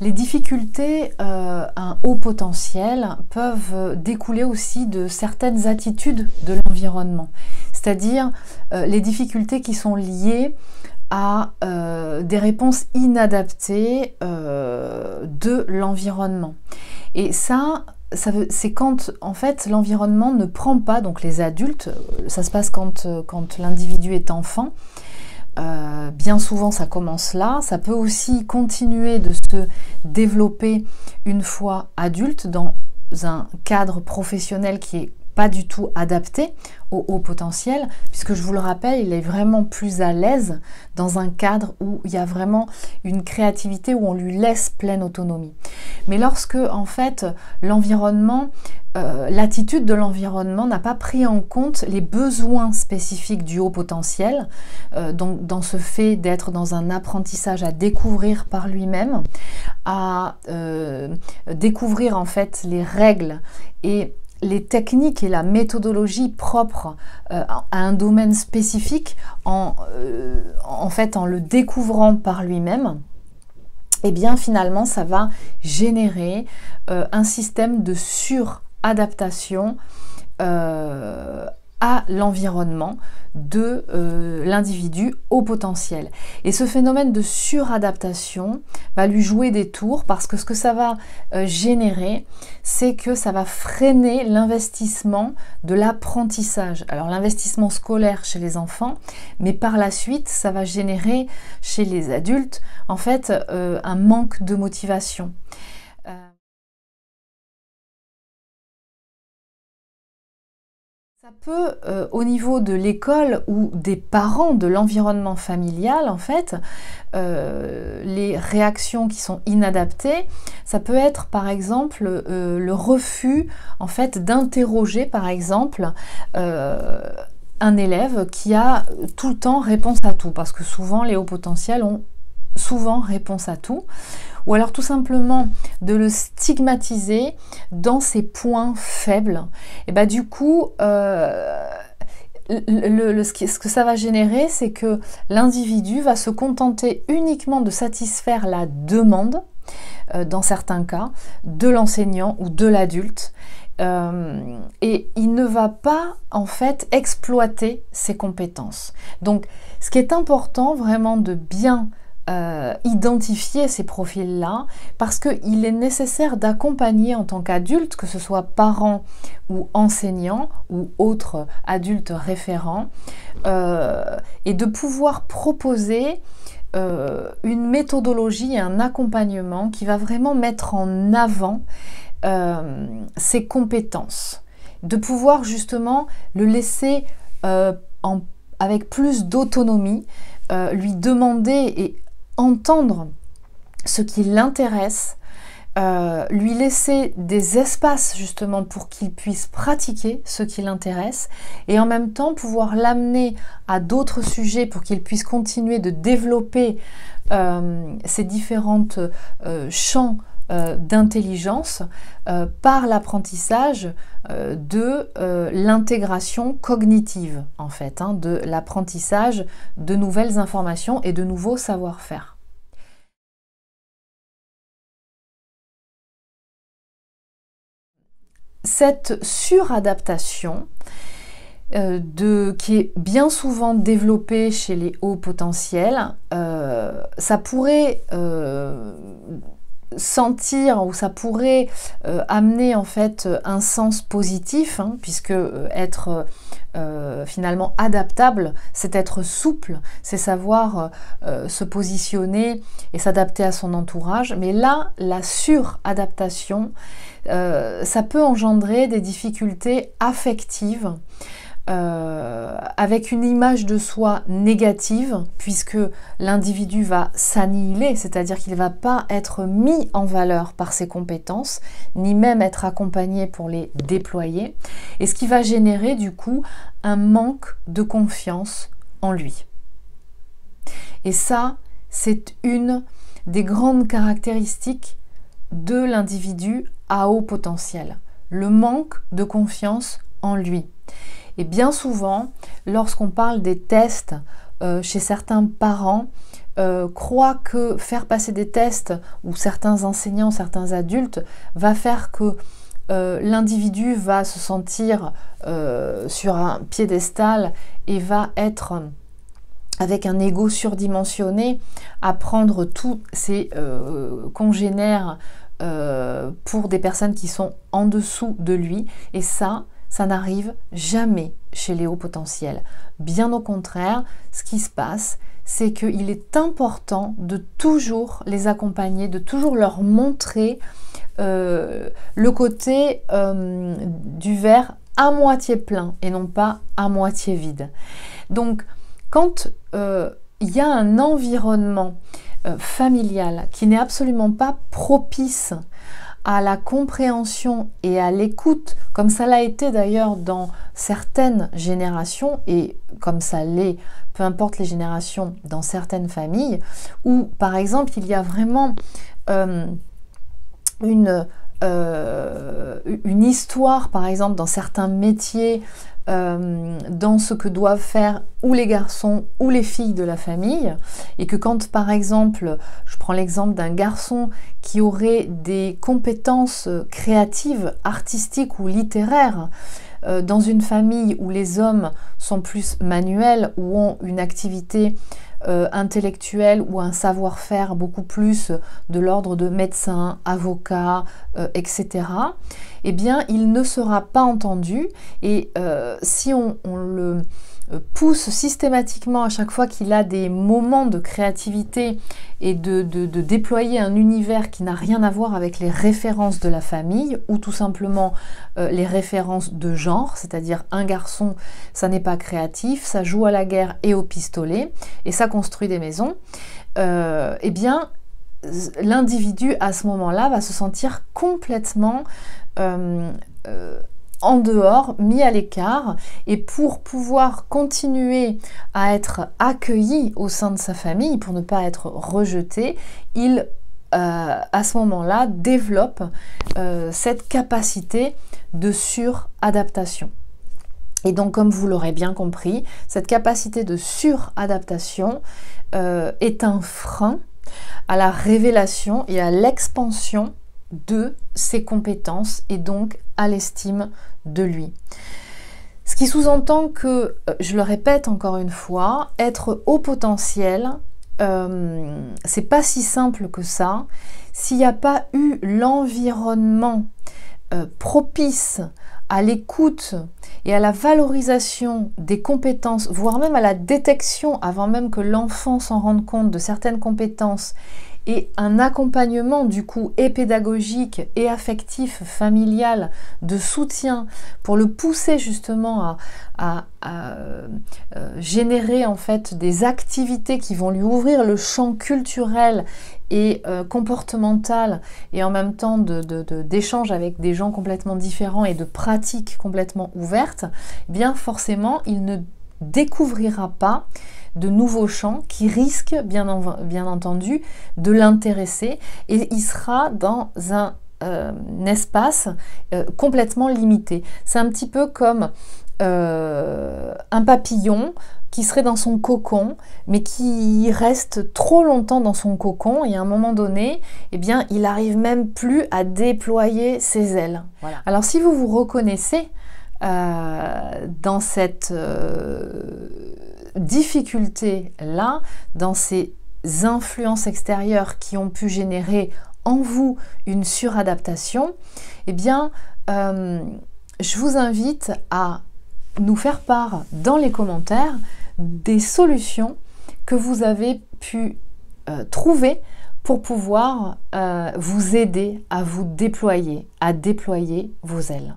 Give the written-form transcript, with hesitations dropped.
Les difficultés à un haut potentiel peuvent découler aussi de certaines attitudes de l'environnement, c'est-à-dire les difficultés qui sont liées à des réponses inadaptées de l'environnement. Et ça c'est quand en fait l'environnement ne prend pas, donc les adultes, ça se passe quand l'individu est enfant. Bien souvent ça commence là, ça peut aussi continuer de se développer une fois adulte dans un cadre professionnel qui est pas du tout adapté au haut potentiel, puisque je vous le rappelle, il est vraiment plus à l'aise dans un cadre où il y a vraiment une créativité, où on lui laisse pleine autonomie. Mais lorsque en fait l'environnement, l'attitude de l'environnement n'a pas pris en compte les besoins spécifiques du haut potentiel, donc dans ce fait d'être dans un apprentissage à découvrir par lui-même, à découvrir en fait les règles et les techniques et la méthodologie propres à un domaine spécifique en fait en le découvrant par lui-même, et bien finalement ça va générer un système de suradaptation à l'environnement de l'individu au potentiel. Et ce phénomène de suradaptation va lui jouer des tours, parce que ce que ça va générer, c'est que ça va freiner l'investissement de l'apprentissage. Alors l'investissement scolaire chez les enfants, mais par la suite, ça va générer chez les adultes, en fait, un manque de motivation. Ça peut, au niveau de l'école ou des parents, de l'environnement familial, en fait, les réactions qui sont inadaptées, ça peut être par exemple le refus en fait d'interroger par exemple un élève qui a tout le temps réponse à tout, parce que souvent les hauts potentiels ont souvent réponse à tout, ou alors tout simplement de le stigmatiser dans ses points faibles. Et bah du coup, ce que ça va générer, c'est que l'individu va se contenter uniquement de satisfaire la demande, dans certains cas, de l'enseignant ou de l'adulte, et il ne va pas en fait exploiter ses compétences. Donc ce qui est important vraiment de bien identifier ces profils-là, parce qu'il est nécessaire d'accompagner en tant qu'adulte, que ce soit parent ou enseignant ou autre adulte référent, et de pouvoir proposer une méthodologie et un accompagnement qui va vraiment mettre en avant ses compétences, de pouvoir justement le laisser avec plus d'autonomie, lui demander et entendre ce qui l'intéresse, lui laisser des espaces justement pour qu'il puisse pratiquer ce qui l'intéresse, et en même temps pouvoir l'amener à d'autres sujets pour qu'il puisse continuer de développer ces différentes champs d'intelligence par l'apprentissage de l'intégration cognitive, en fait, hein, de l'apprentissage de nouvelles informations et de nouveaux savoir-faire. Cette suradaptation qui est bien souvent développée chez les hauts potentiels, ça pourrait sentir, ou ça pourrait amener en fait un sens positif, hein, puisque être finalement adaptable, c'est être souple, c'est savoir se positionner et s'adapter à son entourage. Mais là, la suradaptation, ça peut engendrer des difficultés affectives, avec une image de soi négative, puisque l'individu va s'annihiler, c'est-à-dire qu'il ne va pas être mis en valeur par ses compétences, ni même être accompagné pour les déployer, et ce qui va générer du coup un manque de confiance en lui. Et ça, c'est une des grandes caractéristiques de l'individu à haut potentiel, le manque de confiance en lui. Et bien souvent, lorsqu'on parle des tests chez certains parents, croit que faire passer des tests, ou certains enseignants, certains adultes, va faire que l'individu va se sentir sur un piédestal et va être avec un ego surdimensionné à prendre tous ses congénères pour des personnes qui sont en dessous de lui. Et ça n'arrive jamais chez les hauts potentiels. Bien au contraire, ce qui se passe, c'est qu'il est important de toujours les accompagner, de toujours leur montrer le côté du verre à moitié plein et non pas à moitié vide. Donc, quand il y a un environnement familial qui n'est absolument pas propice à la compréhension et à l'écoute, comme ça l'a été d'ailleurs dans certaines générations, et comme ça l'est, peu importe les générations, dans certaines familles, où par exemple il y a vraiment une histoire, par exemple dans certains métiers, dans ce que doivent faire ou les garçons ou les filles de la famille, et que quand par exemple, je prends l'exemple d'un garçon qui aurait des compétences créatives, artistiques ou littéraires, dans une famille où les hommes sont plus manuels ou ont une activité intellectuelle ou un savoir-faire beaucoup plus de l'ordre de médecin, avocat, etc., eh bien, il ne sera pas entendu. Et si on le pousse systématiquement à chaque fois qu'il a des moments de créativité et de déployer un univers qui n'a rien à voir avec les références de la famille ou tout simplement les références de genre, c'est-à-dire un garçon, ça n'est pas créatif, ça joue à la guerre et au pistolet et ça construit des maisons, eh bien l'individu à ce moment-là va se sentir complètement en dehors, mis à l'écart, et pour pouvoir continuer à être accueilli au sein de sa famille, pour ne pas être rejeté, il, à ce moment-là, développe cette capacité de suradaptation. Et donc, comme vous l'aurez bien compris, cette capacité de suradaptation est un frein à la révélation et à l'expansion de ses compétences et donc à l'estime de lui. Ce qui sous-entend que, je le répète encore une fois, être haut potentiel, c'est pas si simple que ça. S'il n'y a pas eu l'environnement propice à l'écoute et à la valorisation des compétences, voire même à la détection avant même que l'enfant s'en rende compte de certaines compétences, et un accompagnement du coup et pédagogique et affectif, familial, de soutien pour le pousser justement à générer en fait des activités qui vont lui ouvrir le champ culturel et comportemental et en même temps d'échanges avec des gens complètement différents et de pratiques complètement ouvertes, eh bien forcément il ne découvrira pas de nouveaux champs qui risquent bien entendu de l'intéresser et il sera dans un espace complètement limité. C'est un petit peu comme un papillon qui serait dans son cocon mais qui reste trop longtemps dans son cocon et à un moment donné, eh bien, il n'arrive même plus à déployer ses ailes. Voilà. Alors si vous vous reconnaissez dans cette difficulté-là, dans ces influences extérieures qui ont pu générer en vous une suradaptation, eh bien, je vous invite à nous faire part dans les commentaires des solutions que vous avez pu trouver pour pouvoir vous aider à vous déployer, à déployer vos ailes.